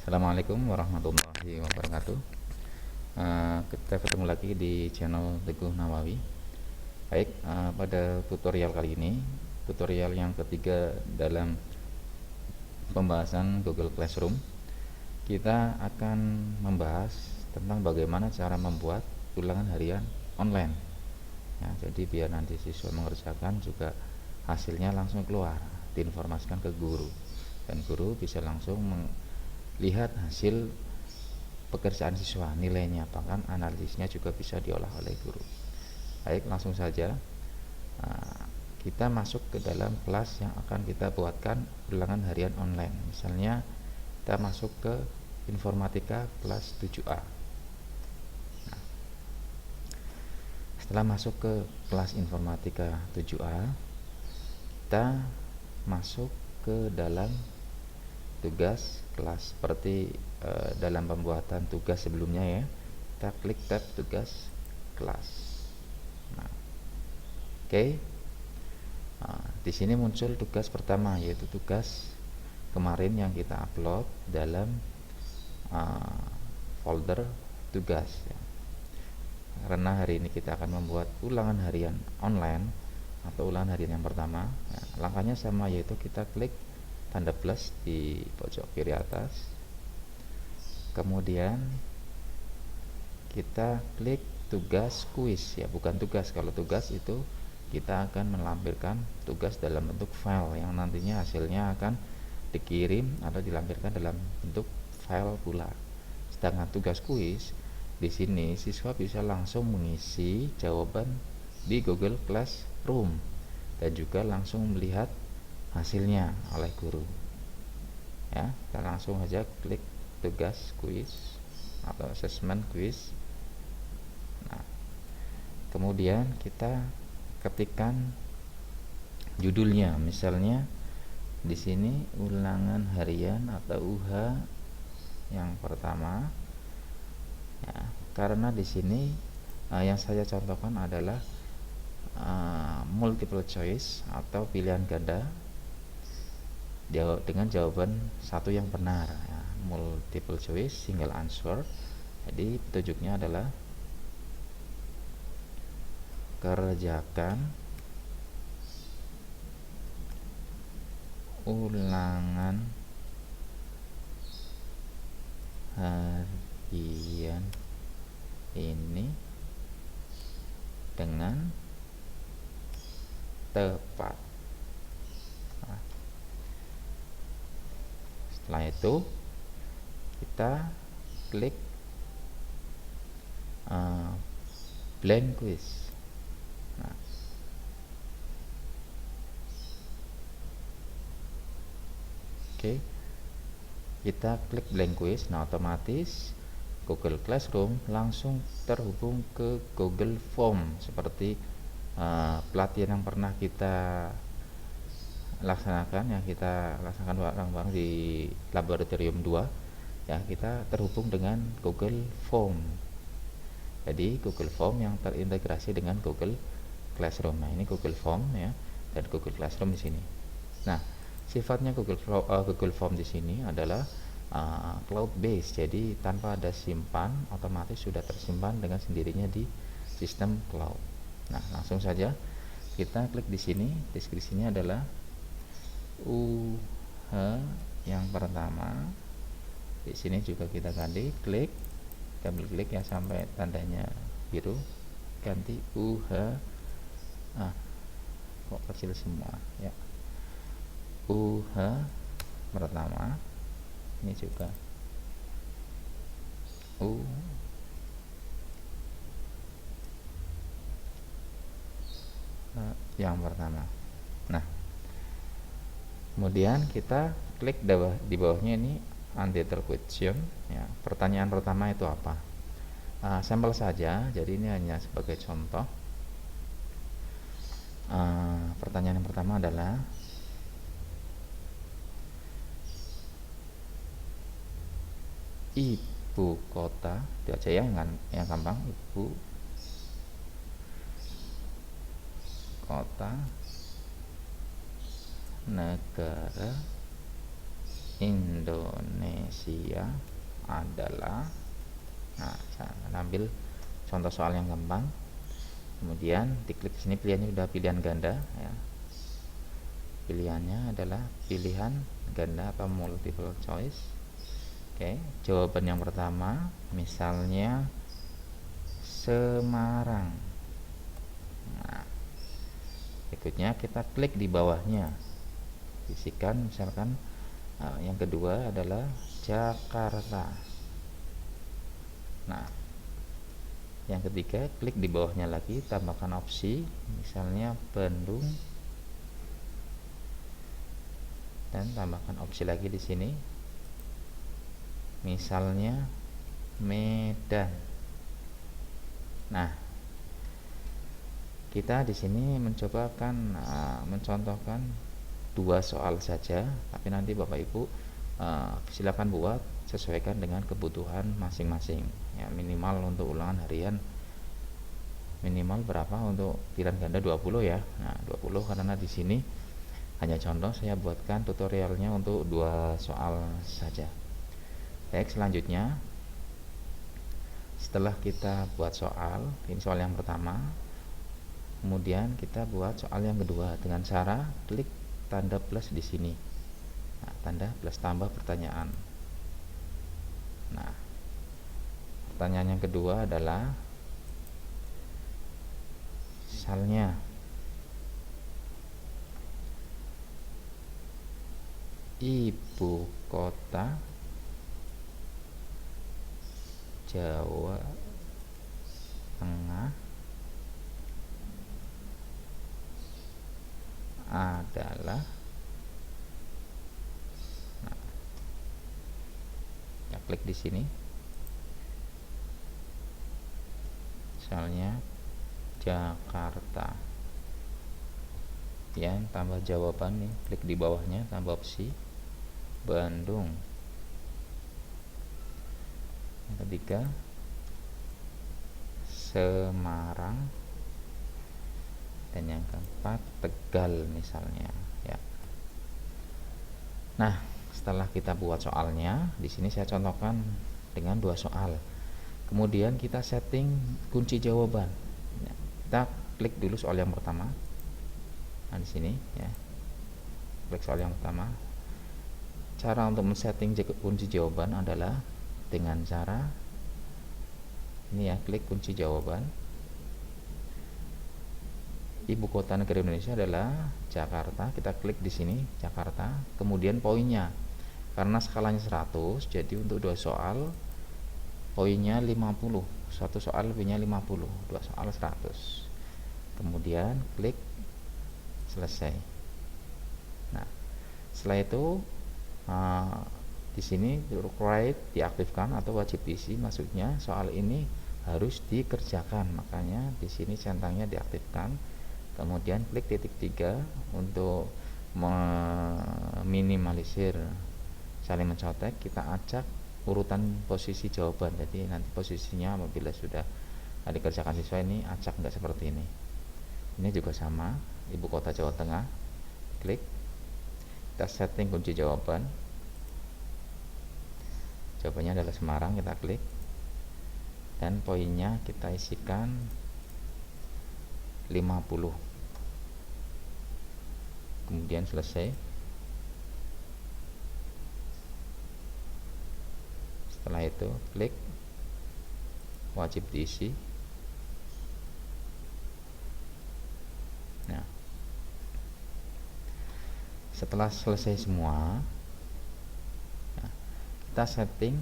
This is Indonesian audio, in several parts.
Assalamualaikum warahmatullahi wabarakatuh. Kita ketemu lagi di channel Teguh Nawawi. Baik, pada tutorial kali ini, tutorial yang ketiga dalam pembahasan Google Classroom, kita akan membahas tentang bagaimana cara membuat ulangan harian online. Ya, jadi biar nanti siswa mengerjakan juga hasilnya langsung keluar, diinformasikan ke guru, dan guru bisa langsung lihat hasil pekerjaan siswa, nilainya, bahkan analisisnya juga bisa diolah oleh guru. Baik, langsung saja kita masuk ke dalam kelas yang akan kita buatkan ulangan harian online. Misalnya kita masuk ke informatika kelas 7A. Setelah masuk ke kelas informatika 7A, kita masuk ke dalam tugas kelas seperti dalam pembuatan tugas sebelumnya ya. Kita klik tab tugas kelas. Nah, oke. Di sini muncul tugas pertama, yaitu tugas kemarin yang kita upload dalam folder tugas ya. Karena hari ini kita akan membuat ulangan harian online atau ulangan harian yang pertama ya, langkahnya sama, yaitu kita klik tanda plus di pojok kiri atas, kemudian kita klik tugas kuis ya, bukan tugas. Kalau tugas itu kita akan melampirkan tugas dalam bentuk file yang nantinya hasilnya akan dikirim atau dilampirkan dalam bentuk file pula. Sedangkan tugas kuis, di sini siswa bisa langsung mengisi jawaban di Google Classroom dan juga langsung melihat hasilnya oleh guru ya. Kita langsung aja klik tugas kuis atau assessment quiz. Nah, kemudian kita ketikkan judulnya, misalnya di sini ulangan harian atau UH yang pertama ya, karena di sini yang saya contohkan adalah multiple choice atau pilihan ganda dengan jawaban satu yang benar ya. Multiple choice single answer, jadi petunjuknya adalah kerjakan ulangan harian ini dengan tepat. Nah, setelah itu kita klik blank quiz. Nah, oke, kita klik blank quiz. Nah, otomatis Google Classroom langsung terhubung ke Google Form seperti pelatihan yang pernah kita laksanakan, yang kita laksanakan bareng-bareng di laboratorium 2 ya. Kita terhubung dengan Google Form, jadi Google Form yang terintegrasi dengan Google Classroom. Nah, ini Google Form ya, dan Google Classroom di sini. Nah, sifatnya Google Form di sini adalah cloud base, jadi tanpa ada simpan, otomatis sudah tersimpan dengan sendirinya di sistem cloud. Nah, langsung saja kita klik di sini. Deskripsinya adalah UH yang pertama. Di sini juga kita ganti, double klik ya sampai tandanya biru, ganti UH. Kok kecil semua ya. UH pertama, ini juga yang pertama. Nah, kemudian kita klik di bawahnya ini untitled question ya. Pertanyaan pertama itu apa? Sampel saja, jadi ini hanya sebagai contoh. Pertanyaan yang pertama adalah ibu kota, itu aja ya, yang gampang, ibu kota negara Indonesia Indonesia adalah. Nah, saya ambil contoh soal yang gampang. Kemudian diklik sini, pilihannya udah pilihan ganda ya. Pilihannya adalah pilihan ganda atau multiple choice. Oke, jawaban yang pertama misalnya Semarang. Nah, berikutnya kita klik di bawahnya, isikan misalkan yang kedua adalah Jakarta. Nah, yang ketiga klik di bawahnya lagi, tambahkan opsi misalnya Bandung, dan tambahkan opsi lagi di sini misalnya Medan. Nah, kita di sini mencontohkan 2 soal saja, tapi nanti Bapak Ibu silakan buat sesuaikan dengan kebutuhan masing-masing ya. Minimal untuk ulangan harian minimal berapa, untuk pilihan ganda 20 ya. Nah, 20 karena di sini hanya contoh, saya buatkan tutorialnya untuk 2 soal saja. Baik, selanjutnya setelah kita buat soal, ini soal yang pertama, kemudian kita buat soal yang kedua dengan cara klik tanda plus di sini. Nah, tanda plus tambah pertanyaan. Nah, pertanyaan yang kedua adalah misalnya ibu kota Jawa Tengah adalah. Nah, ya klik di sini. Misalnya Jakarta. Ya, tambah jawaban nih, klik di bawahnya, tambah opsi Bandung. Yang ketiga Semarang, dan yang keempat Tegal misalnya ya. Nah, setelah kita buat soalnya, di sini saya contohkan dengan 2 soal. Kemudian kita setting kunci jawaban. Kita klik dulu soal yang pertama. Nah, di sini ya. Klik soal yang pertama. Cara untuk men-setting kunci jawaban adalah dengan cara ini ya, klik kunci jawaban. Ibu kota negara Indonesia adalah Jakarta. Kita klik di sini Jakarta. Kemudian poinnya, karena skalanya 100, jadi untuk 2 soal poinnya 50. Satu soal lebihnya 50, 2 soal 100. Kemudian klik selesai. Nah, setelah itu di sini required diaktifkan atau wajib diisi, maksudnya soal ini harus dikerjakan, makanya di sini centangnya diaktifkan. Kemudian klik titik 3 untuk meminimalisir saling mencontek. Kita acak urutan posisi jawaban, jadi nanti posisinya apabila sudah dikerjakan siswa ini acak enggak seperti ini. Ini juga sama, ibu kota Jawa Tengah, klik, kita setting kunci jawaban. Jawabannya adalah Semarang, kita klik, dan poinnya kita isikan 50. Kemudian selesai. Setelah itu klik wajib diisi. Nah, setelah selesai semua, kita setting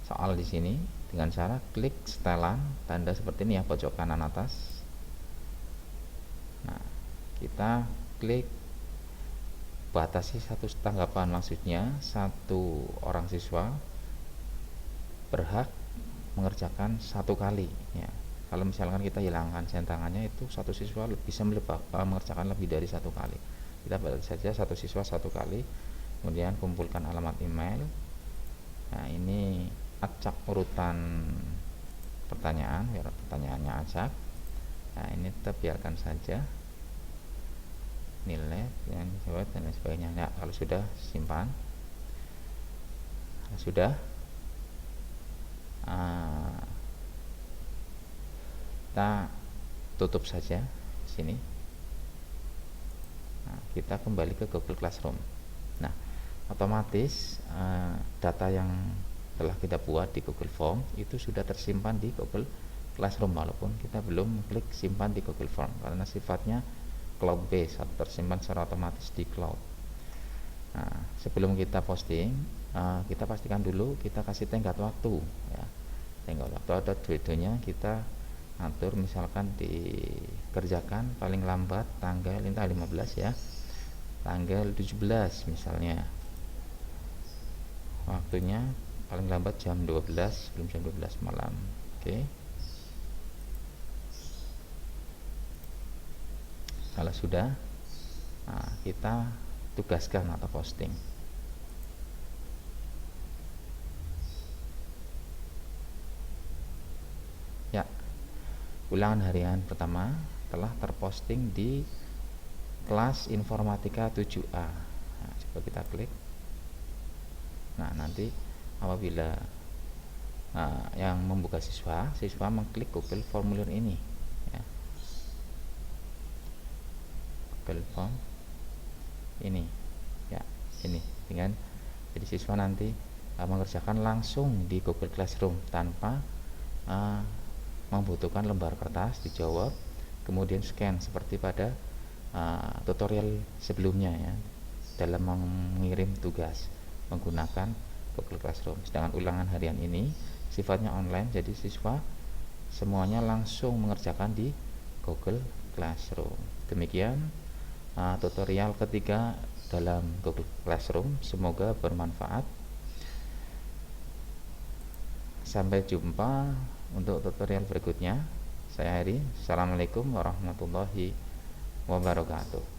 soal di sini dengan cara klik setelan tanda seperti ini ya, pojok kanan atas. Nah, kita klik batasi 1 tanggapan, maksudnya 1 orang siswa berhak mengerjakan 1 kali ya. Kalau misalkan kita hilangkan centangannya, itu 1 siswa bisa mengerjakan lebih dari 1 kali. Kita batasi saja 1 siswa 1 kali. Kemudian kumpulkan alamat email. Nah, ini acak urutan pertanyaan biar pertanyaannya acak. Nah, ini tetap biarkan saja nilai yang jawab dan lain sebagainya. Nah, kalau sudah simpan. sudah. Kita tutup saja sini. Nah, kita kembali ke Google Classroom. Nah, otomatis data yang telah kita buat di Google Form itu sudah tersimpan di Google Classroom, walaupun kita belum klik simpan di Google Form karena sifatnya cloud based atau tersimpan secara otomatis di cloud. Nah, sebelum kita posting, kita pastikan dulu kita kasih tenggat waktu ya. Tenggat waktu ada videonya, kita atur misalkan dikerjakan paling lambat tanggal 15 ya, tanggal 17 misalnya, waktunya paling lambat jam 12 sebelum jam 12 malam. Oke. Kalau sudah, nah, kita tugaskan atau posting. Ya, ulangan harian pertama telah terposting di kelas informatika 7A. Nah, coba kita klik. Nah, nanti apabila yang membuka siswa mengklik Google formulir ini ya. Google Form ini ya, ini dengan jadi siswa nanti mengerjakan langsung di Google Classroom tanpa membutuhkan lembar kertas, dijawab kemudian scan seperti pada tutorial sebelumnya ya, dalam mengirim tugas menggunakan Google Classroom. Sedangkan ulangan harian ini sifatnya online, jadi siswa semuanya langsung mengerjakan di Google Classroom. Demikian tutorial ketiga dalam Google Classroom, semoga bermanfaat. Sampai jumpa untuk tutorial berikutnya. Saya Heri. Assalamualaikum warahmatullahi wabarakatuh.